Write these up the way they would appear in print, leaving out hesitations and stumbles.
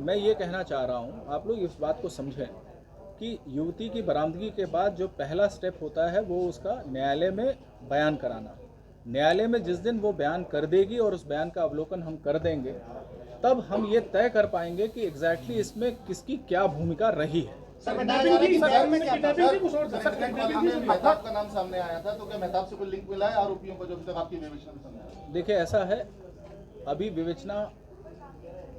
मैं ये कहना चाह रहा हूँ, आप लोग इस बात को समझें कि युवती की बरामदगी के बाद जो पहला स्टेप होता है वो उसका न्यायालय में बयान कराना। न्यायालय में जिस दिन वो बयान कर देगी और उस बयान का अवलोकन हम कर देंगे, तब हम ये तय कर पाएंगे कि एग्जैक्टली इसमें किसकी क्या भूमिका रही है। मेहताब का नाम सामने आया था, तो क्या मेहताब से कोई लिंक मिला है आरोपियों को जो अभी तक आपकी विवेचना में सामने आया? देखिए, ऐसा है, अभी विवेचना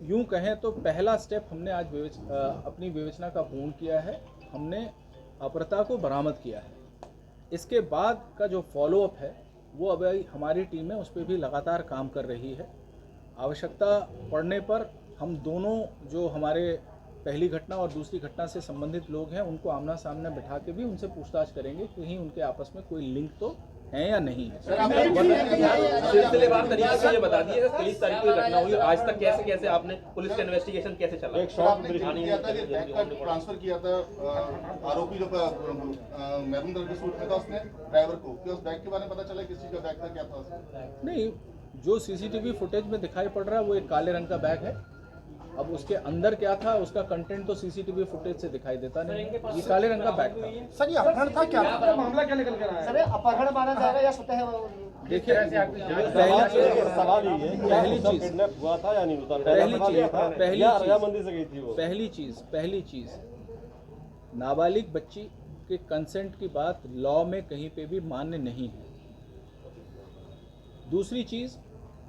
यूं कहें तो पहला स्टेप हमने आज अपनी विवेचना का पूर्ण किया है। हमने अपहृता को बरामद किया है। इसके बाद का जो फॉलोअप है वो अभी हमारी टीम है, उस पर भी लगातार काम कर रही है। आवश्यकता पड़ने पर हम दोनों जो हमारे पहली घटना और दूसरी घटना से संबंधित लोग हैं उनको आमना सामने बिठा के भी उनसे पूछताछ करेंगे कि कहीं उनके आपस में कोई लिंक तो है या नहीं है। सिलसिलेवार तरीके से ये बता दिए 23 तारीख को घटना हुई, आज तक कैसे कैसे आपने पुलिस का इन्वेस्टिगेशन कैसे चला? एक शॉट ट्रांसफर किया था आरोपी जो मैरून कलर के सूट में था उसने ड्राइवर को, कि उस बैग के बारे में पता चला किस चीज का बैग था, क्या था उसमें? नहीं, जो सीसीटीवी फुटेज में दिखाई पड़ रहा है वो एक काले रंग का बैग है। अब उसके अंदर क्या था उसका कंटेंट तो सीसीटीवी फुटेज से दिखाई देता नहीं। ये काले रंग का बैग था। सर ये अपहरण था क्या? मामला क्या निकल कर आया? सर अपहरण माना जाएगा या सतह? देखिए, पहली चीज नाबालिग बच्ची के कंसेंट की बात लॉ में कहीं पे भी मान्य नहीं है। दूसरी चीज,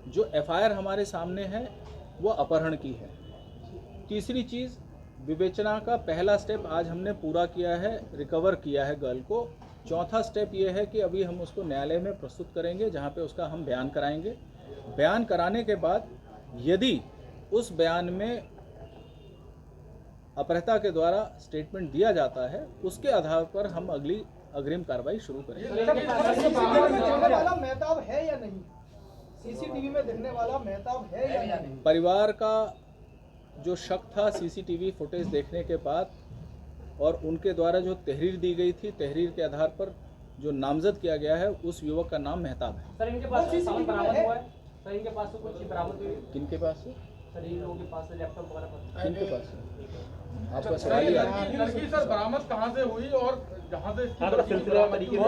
जो एफआईआर हमारे सामने है वो अपहरण की है। तीसरी चीज़, विवेचना का पहला स्टेप आज हमने पूरा किया है, रिकवर किया है गर्ल को। चौथा स्टेप ये है कि अभी हम उसको न्यायालय में प्रस्तुत करेंगे जहाँ पे उसका हम बयान कराएंगे। बयान कराने के बाद यदि उस बयान में अपहृता के द्वारा स्टेटमेंट दिया जाता है, उसके आधार पर हम अगली अग्रिम कार्रवाई शुरू करेंगे। मेहताब है या नहीं? सीसीटीवी में दिखने वाला मेहताब है या नहीं? परिवार का जो शक था सीसीटीवी फुटेज देखने के बाद और उनके द्वारा जो तहरीर दी गई थी, तहरीर के आधार पर जो नामजद किया गया है उस युवक का नाम मेहताब है। सर इनके पास सामान बरामद हुआ है? सर इनके पास से कुछ बरामद हुई है? किनके पास से? सर इन लोगों के पास से लैपटॉप वगैरह? किनके पास से? आपका सवाल ही आता है। लड़की सर बरामद कहाँ से हुई और जहाँ से सिलसिलेवार तरीके वो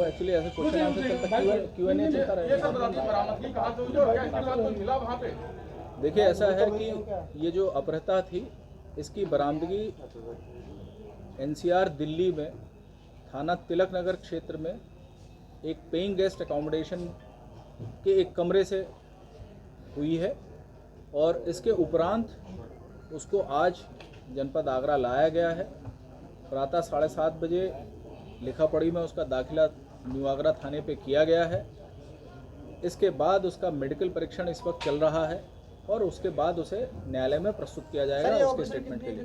एक्चुअली ऐसे क्वेश्चन आंसर चलता Q&A चलता रहेगा। बरामदगी कहाँ से हुई और क्या इसके बाद कुछ मिला वहाँ पे? देखिए, ऐसा है कि ये जो अपहृता थी इसकी बरामदगी NCR दिल्ली में थाना तिलक नगर क्षेत्र में एक पेइंग गेस्ट अकोमोडेशन के एक कमरे से हुई है और इसके उपरांत उसको आज जनपद आगरा लाया गया है। प्रातः 7:30 बजे लिखापढ़ी में उसका दाखिला न्यू आगरा थाने पे किया गया है। इसके बाद उसका मेडिकल परीक्षण इस वक्त चल रहा है और उसके बाद उसे न्यायालय में प्रस्तुत किया जाएगा उसके स्टेटमेंट के लिए।